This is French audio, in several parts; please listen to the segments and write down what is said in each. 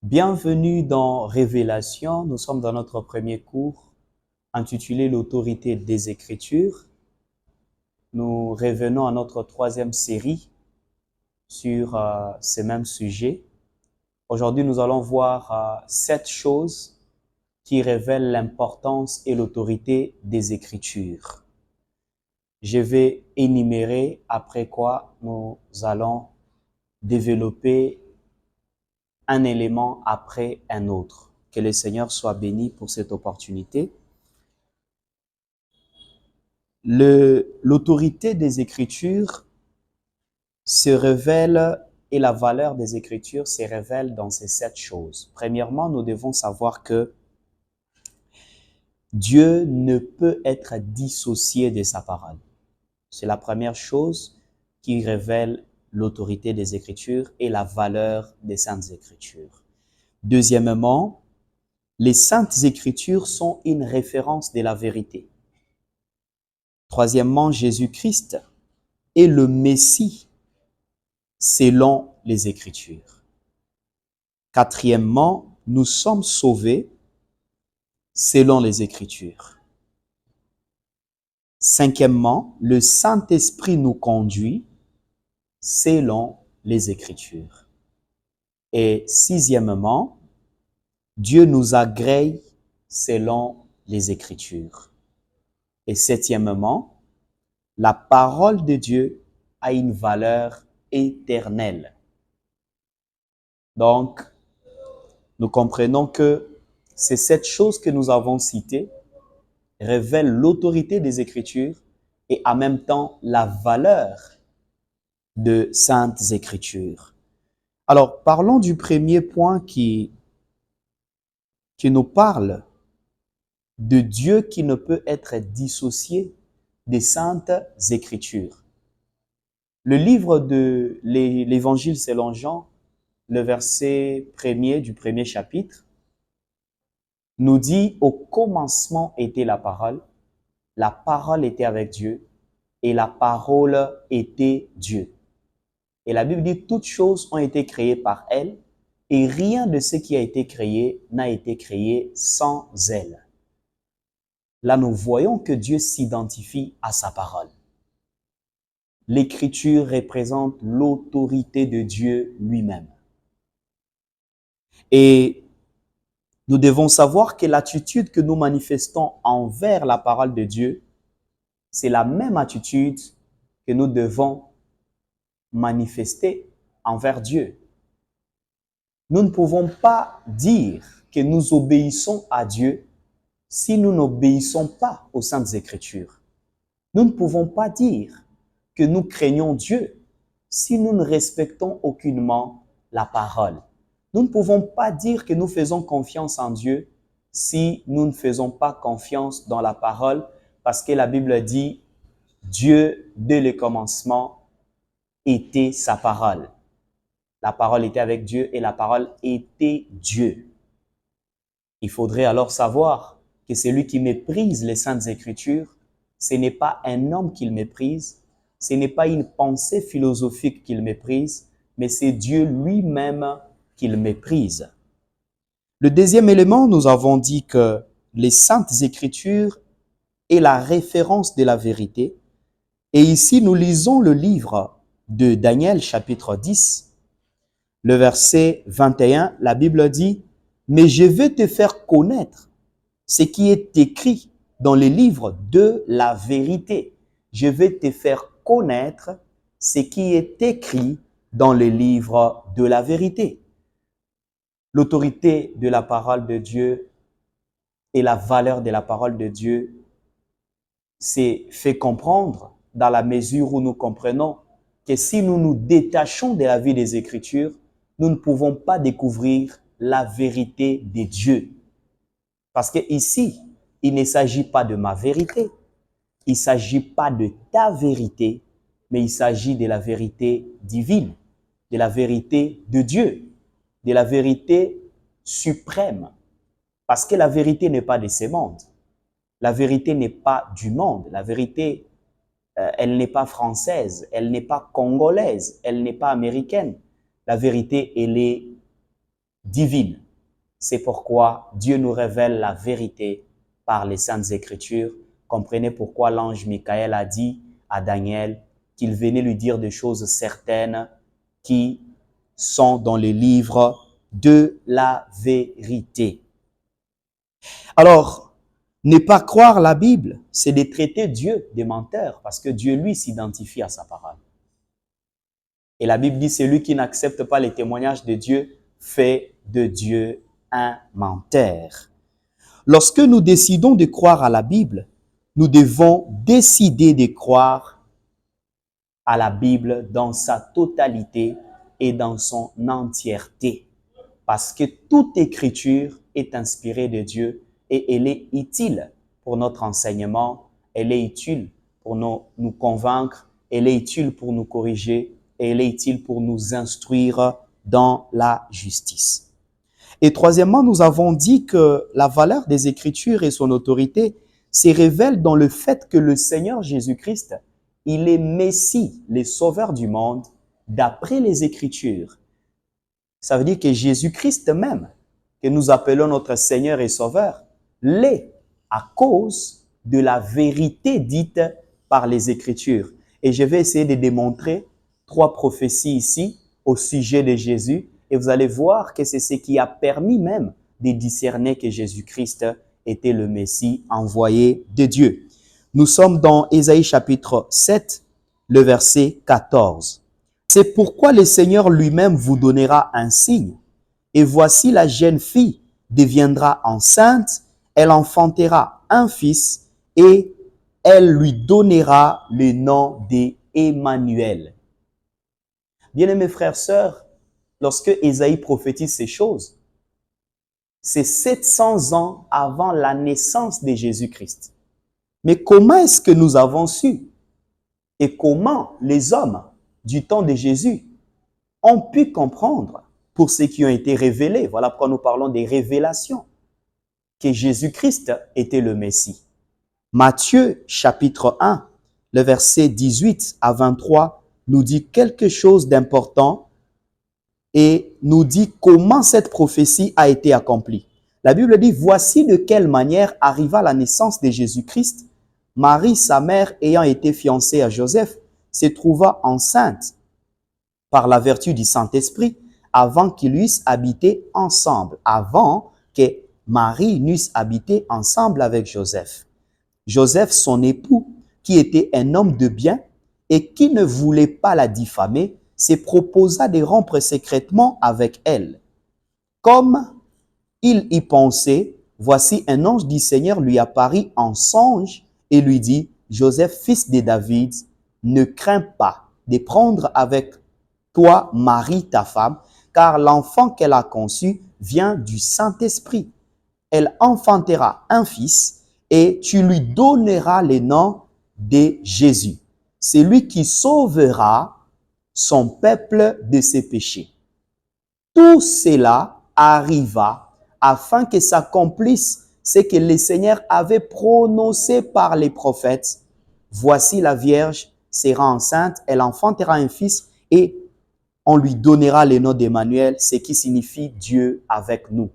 Bienvenue dans Révélation. Nous sommes dans notre premier cours intitulé L'autorité des Écritures. Nous revenons à notre troisième série sur ce même sujet. Aujourd'hui, nous allons voir 7 choses qui révèlent l'importance et l'autorité des Écritures. Je vais énumérer, après quoi nous allons développer un élément après un autre. Que le Seigneur soit béni pour cette opportunité. L'autorité des Écritures se révèle et la valeur des Écritures se révèle dans ces 7 choses. Premièrement, nous devons savoir que Dieu ne peut être dissocié de sa parole. C'est la première chose qui révèle l'autorité des Écritures et la valeur des Saintes Écritures. Deuxièmement, les Saintes Écritures sont une référence de la vérité. Troisièmement, Jésus-Christ est le Messie selon les Écritures. Quatrièmement, nous sommes sauvés selon les Écritures. Cinquièmement, le Saint-Esprit nous conduit selon les Écritures. Et sixièmement, Dieu nous agrée selon les Écritures. Et septièmement, la parole de Dieu a une valeur éternelle. Donc, nous comprenons que ces 7 choses que nous avons citées révèlent l'autorité des Écritures et en même temps la valeur de Saintes Écritures. Alors, parlons du premier point qui nous parle de Dieu qui ne peut être dissocié des Saintes Écritures. Le livre de l'Évangile selon Jean, le verset 1er du premier chapitre, nous dit « Au commencement était la parole était avec Dieu, et la parole était Dieu. » Et la Bible dit « Toutes choses ont été créées par elle, et rien de ce qui a été créé n'a été créé sans elle. » Là, nous voyons que Dieu s'identifie à sa parole. L'Écriture représente l'autorité de Dieu lui-même. Et nous devons savoir que l'attitude que nous manifestons envers la parole de Dieu, c'est la même attitude que nous devons manifester envers Dieu. Nous ne pouvons pas dire que nous obéissons à Dieu si nous n'obéissons pas aux Saintes Écritures. Nous ne pouvons pas dire que nous craignons Dieu si nous ne respectons aucunement la parole. Nous ne pouvons pas dire que nous faisons confiance en Dieu si nous ne faisons pas confiance dans la parole, parce que la Bible dit « Dieu, dès le commencement, était sa parole. » La parole était avec Dieu et la parole était Dieu. Il faudrait alors savoir que celui qui méprise les Saintes Écritures, ce n'est pas un homme qu'il méprise, ce n'est pas une pensée philosophique qu'il méprise, mais c'est Dieu lui-même qu'il méprise. Le deuxième élément, nous avons dit que les Saintes Écritures est la référence de la vérité. Et ici, nous lisons le livre de Daniel, chapitre 10, le verset 21, la Bible dit « Mais je vais te faire connaître ce qui est écrit dans les livres de la vérité. Je vais te faire connaître ce qui est écrit dans les livres de la vérité. » L'autorité de la parole de Dieu et la valeur de la parole de Dieu s'est fait comprendre dans la mesure où nous comprenons que si nous nous détachons de la vie des Écritures, nous ne pouvons pas découvrir la vérité de Dieu. Parce que ici, il ne s'agit pas de ma vérité, il ne s'agit pas de ta vérité, mais il s'agit de la vérité divine, de la vérité de Dieu, de la vérité suprême. Parce que la vérité n'est pas de ce monde. La vérité n'est pas du monde. La vérité, elle n'est pas française, elle n'est pas congolaise, elle n'est pas américaine. La vérité, elle est divine. C'est pourquoi Dieu nous révèle la vérité par les Saintes Écritures. Comprenez pourquoi l'ange Michael a dit à Daniel qu'il venait lui dire des choses certaines qui sont dans les livres de la vérité. Alors, ne pas croire la Bible, c'est de traiter Dieu des menteurs, parce que Dieu, lui, s'identifie à sa parole. Et la Bible dit, celui qui n'accepte pas les témoignages de Dieu fait de Dieu un menteur. Lorsque nous décidons de croire à la Bible, nous devons décider de croire à la Bible dans sa totalité et dans son entièreté. Parce que toute écriture est inspirée de Dieu et elle est utile pour notre enseignement, elle est utile pour nous convaincre, elle est utile pour nous corriger et elle est utile pour nous instruire dans la justice. Et troisièmement, nous avons dit que la valeur des Écritures et son autorité se révèlent dans le fait que le Seigneur Jésus-Christ, il est Messie, le Sauveur du monde, d'après les Écritures. Ça veut dire que Jésus-Christ même, que nous appelons notre Seigneur et Sauveur, l'est à cause de la vérité dite par les Écritures. Et je vais essayer de démontrer 3 prophéties ici au sujet de Jésus. Et vous allez voir que c'est ce qui a permis même de discerner que Jésus-Christ était le Messie envoyé de Dieu. Nous sommes dans Ésaïe chapitre 7, le verset 14. C'est pourquoi le Seigneur lui-même vous donnera un signe. Et voici la jeune fille deviendra enceinte, elle enfantera un fils et elle lui donnera le nom d'Emmanuel. Bien-aimés frères, sœurs, lorsque Ésaïe prophétise ces choses, c'est 700 ans avant la naissance de Jésus-Christ. Mais comment est-ce que nous avons su et comment les hommes du temps de Jésus ont pu comprendre pour ceux qui ont été révélés, voilà pourquoi nous parlons des révélations, que Jésus-Christ était le Messie. Matthieu chapitre 1, le verset 18 à 23 nous dit quelque chose d'important et nous dit comment cette prophétie a été accomplie. La Bible dit, voici de quelle manière arriva la naissance de Jésus-Christ. Marie, sa mère, ayant été fiancée à Joseph, se trouva enceinte par la vertu du Saint-Esprit avant qu'ils eussent habité ensemble, avant que Marie n'eusse habité ensemble avec Joseph. Joseph, son époux, qui était un homme de bien et qui ne voulait pas la diffamer, se proposa de rompre secrètement avec elle. Comme il y pensait, voici un ange du Seigneur lui apparut en songe et lui dit, Joseph, fils de David, ne crains pas de prendre avec toi Marie, ta femme, car l'enfant qu'elle a conçu vient du Saint-Esprit. Elle enfantera un fils et tu lui donneras le nom de Jésus. C'est lui qui sauvera son peuple de ses péchés. Tout cela arriva afin que s'accomplisse ce que le Seigneur avait prononcé par les prophètes. Voici la Vierge sera enceinte, elle enfantera un fils et on lui donnera le nom d'Emmanuel, ce qui signifie Dieu avec nous.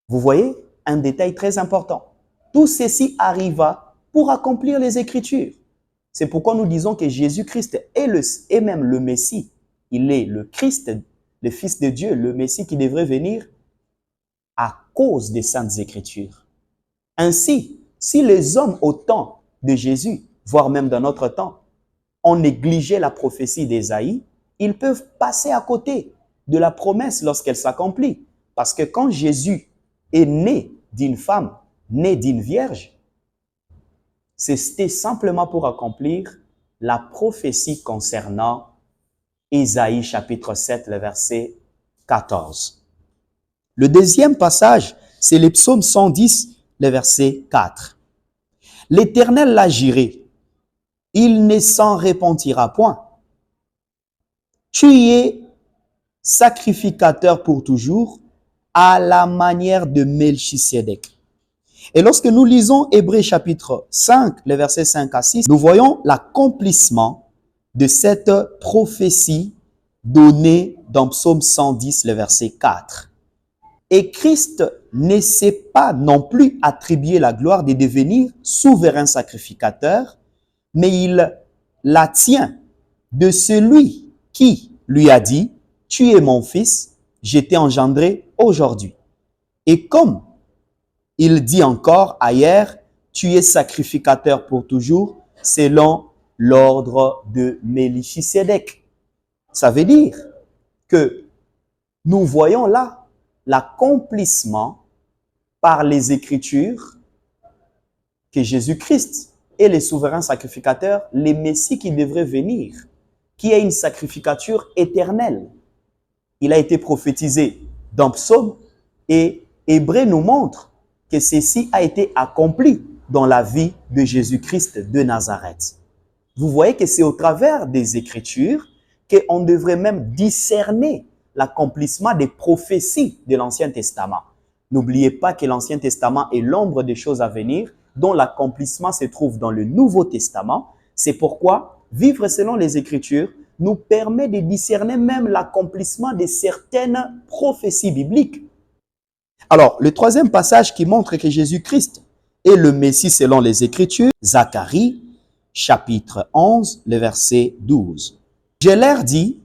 Vous voyez, un détail très important. Tout ceci arriva pour accomplir les Écritures. C'est pourquoi nous disons que Jésus-Christ est même le Messie. Il est le Christ, le Fils de Dieu, le Messie qui devrait venir à cause des Saintes Écritures. Ainsi, si les hommes au temps de Jésus, voire même dans notre temps, ont négligé la prophétie d'Ésaïe, ils peuvent passer à côté de la promesse lorsqu'elle s'accomplit. Parce que quand Jésus est né d'une femme, né d'une vierge, c'était simplement pour accomplir la prophétie concernant Ésaïe chapitre 7, le verset 14. Le deuxième passage, c'est le psaume 110, le verset 4. L'Éternel l'a juré, il ne s'en repentira point. Tu es sacrificateur pour toujours à la manière de Melchisédek. Et lorsque nous lisons Hébreux chapitre 5, les versets 5 à 6, nous voyons l'accomplissement de cette prophétie donné dans Psaume 110, le verset 4. Et Christ ne s'est pas non plus attribué la gloire de devenir souverain sacrificateur, mais il la tient de celui qui lui a dit, « Tu es mon fils, je t'ai engendré aujourd'hui. » Et comme il dit encore ailleurs, « Tu es sacrificateur pour toujours, selon l'ordre de Melchisédek. » Ça veut dire que nous voyons là l'accomplissement par les Écritures que Jésus-Christ est le souverain sacrificateur, le Messie qui devrait venir, qui a une sacrificature éternelle. Il a été prophétisé dans Psaume et Hébreu nous montre que ceci a été accompli dans la vie de Jésus-Christ de Nazareth. Vous voyez que c'est au travers des Écritures qu'on devrait même discerner l'accomplissement des prophéties de l'Ancien Testament. N'oubliez pas que l'Ancien Testament est l'ombre des choses à venir, dont l'accomplissement se trouve dans le Nouveau Testament. C'est pourquoi vivre selon les Écritures nous permet de discerner même l'accomplissement de certaines prophéties bibliques. Alors, le troisième passage qui montre que Jésus-Christ est le Messie selon les Écritures, Zacharie, chapitre 11, le verset 12. Je leur dis,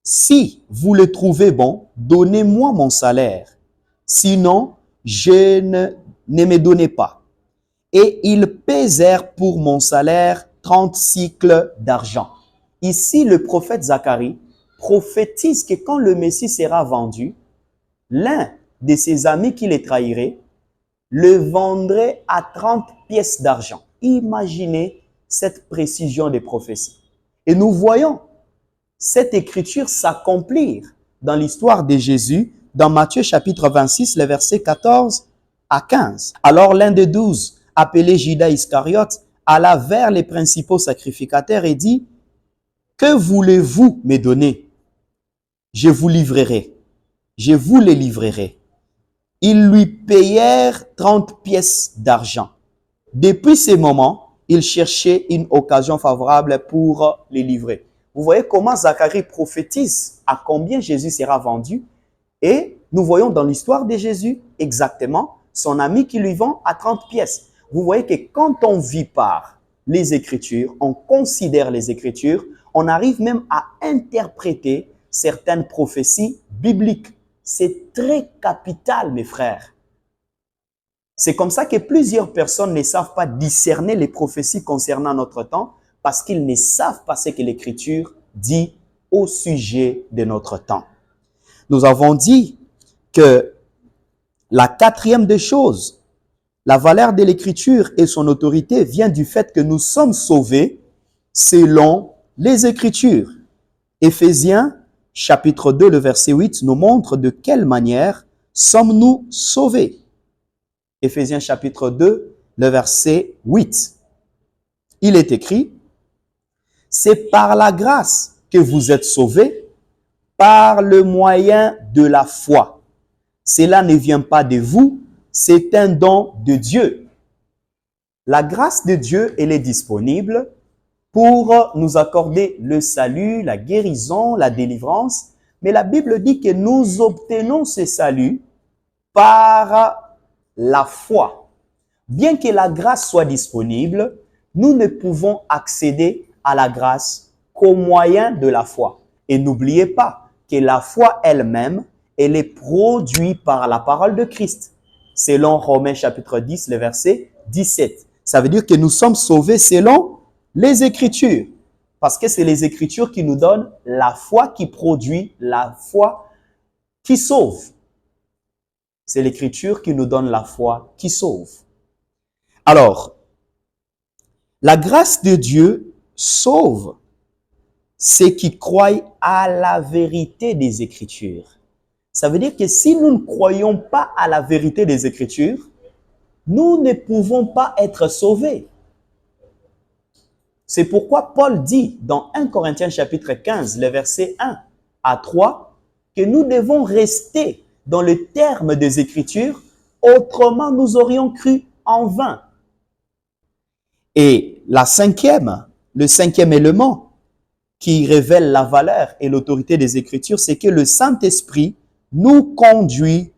si vous le trouvez bon, donnez-moi mon salaire. Sinon, ne me donnez pas. Et ils pesèrent pour mon salaire 30 cycles d'argent. Ici, le prophète Zacharie prophétise que quand le Messie sera vendu, l'un de ses amis qui le trahirait le vendrait à 30 pièces d'argent. Imaginez cette précision des prophéties. Et nous voyons cette écriture s'accomplir dans l'histoire de Jésus dans Matthieu chapitre 26, les versets 14 à 15. Alors l'un des 12, appelé Judas Iscariote, alla vers les principaux sacrificateurs et dit, « Que voulez-vous me donner? Je vous livrerai. Je vous les livrerai. » Ils lui payèrent 30 pièces d'argent. Depuis ce moment, il cherchait une occasion favorable pour les livrer. Vous voyez comment Zacharie prophétise à combien Jésus sera vendu. Et nous voyons dans l'histoire de Jésus exactement son ami qui lui vend à 30 pièces. Vous voyez que quand on vit par les Écritures, on considère les Écritures, on arrive même à interpréter certaines prophéties bibliques. C'est très capital, mes frères. C'est comme ça que plusieurs personnes ne savent pas discerner les prophéties concernant notre temps parce qu'ils ne savent pas ce que l'Écriture dit au sujet de notre temps. Nous avons dit que la quatrième des choses, la valeur de l'Écriture et son autorité vient du fait que nous sommes sauvés selon les Écritures. Éphésiens chapitre 2, le verset 8 nous montre de quelle manière sommes-nous sauvés. Éphésiens chapitre 2, le verset 8. Il est écrit, « C'est par la grâce que vous êtes sauvés, par le moyen de la foi. Cela ne vient pas de vous, c'est un don de Dieu. » La grâce de Dieu, elle est disponible pour nous accorder le salut, la guérison, la délivrance. Mais la Bible dit que nous obtenons ce salut par la foi. Bien que la grâce soit disponible, nous ne pouvons accéder à la grâce qu'au moyen de la foi. Et n'oubliez pas que la foi elle-même, elle est produite par la parole de Christ. Selon Romains chapitre 10, le verset 17. Ça veut dire que nous sommes sauvés selon les Écritures. Parce que c'est les Écritures qui nous donnent la foi qui produit, la foi qui sauve. C'est l'Écriture qui nous donne la foi qui sauve. Alors, la grâce de Dieu sauve ceux qui croient à la vérité des Écritures. Ça veut dire que si nous ne croyons pas à la vérité des Écritures, nous ne pouvons pas être sauvés. C'est pourquoi Paul dit dans 1 Corinthiens chapitre 15, les versets 1 à 3, que nous devons rester dans le terme des Écritures, autrement nous aurions cru en vain. Et le cinquième élément qui révèle la valeur et l'autorité des Écritures, c'est que le Saint-Esprit nous conduit.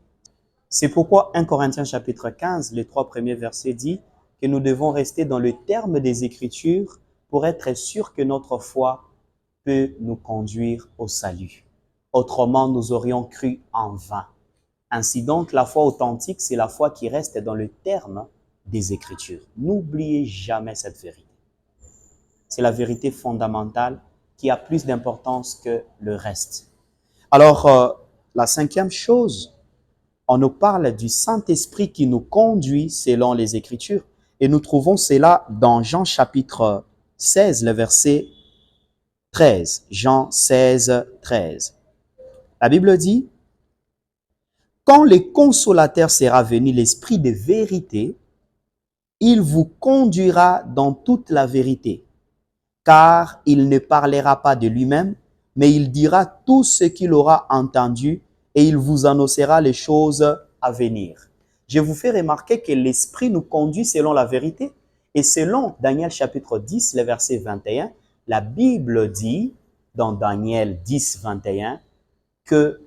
C'est pourquoi 1 Corinthiens chapitre 15, les 3 premiers versets dit que nous devons rester dans le terme des Écritures pour être sûr que notre foi peut nous conduire au salut. Autrement, nous aurions cru en vain. Ainsi donc, la foi authentique, c'est la foi qui reste dans le terme des Écritures. N'oubliez jamais cette vérité. C'est la vérité fondamentale qui a plus d'importance que le reste. Alors, la cinquième chose, on nous parle du Saint-Esprit qui nous conduit selon les Écritures. Et nous trouvons cela dans Jean chapitre 16, le verset 13. Jean 16, 13. La Bible dit, « Quand le consolateur sera venu, l'Esprit de vérité, il vous conduira dans toute la vérité, car il ne parlera pas de lui-même, mais il dira tout ce qu'il aura entendu et il vous annoncera les choses à venir. » Je vous fais remarquer que l'Esprit nous conduit selon la vérité. Et selon Daniel chapitre 10, le verset 21, la Bible dit, dans Daniel 10, 21, que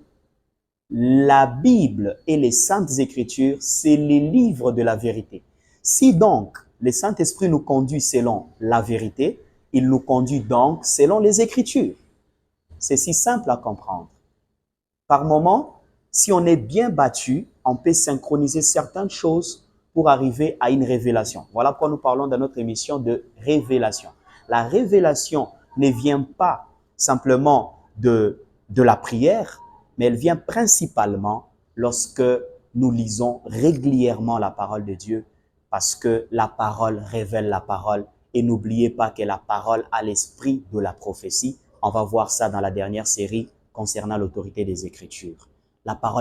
la Bible et les Saintes Écritures, c'est les livres de la vérité. Si donc le Saint-Esprit nous conduit selon la vérité, il nous conduit donc selon les Écritures. C'est si simple à comprendre. Par moment, si on est bien battu, on peut synchroniser certaines choses pour arriver à une révélation. Voilà pourquoi nous parlons dans notre émission de révélation. La révélation ne vient pas simplement de la prière, mais elle vient principalement lorsque nous lisons régulièrement la parole de Dieu, parce que la parole révèle la parole. Et n'oubliez pas que la parole a l'esprit de la prophétie. On va voir ça dans la dernière série concernant l'autorité des Écritures. La parole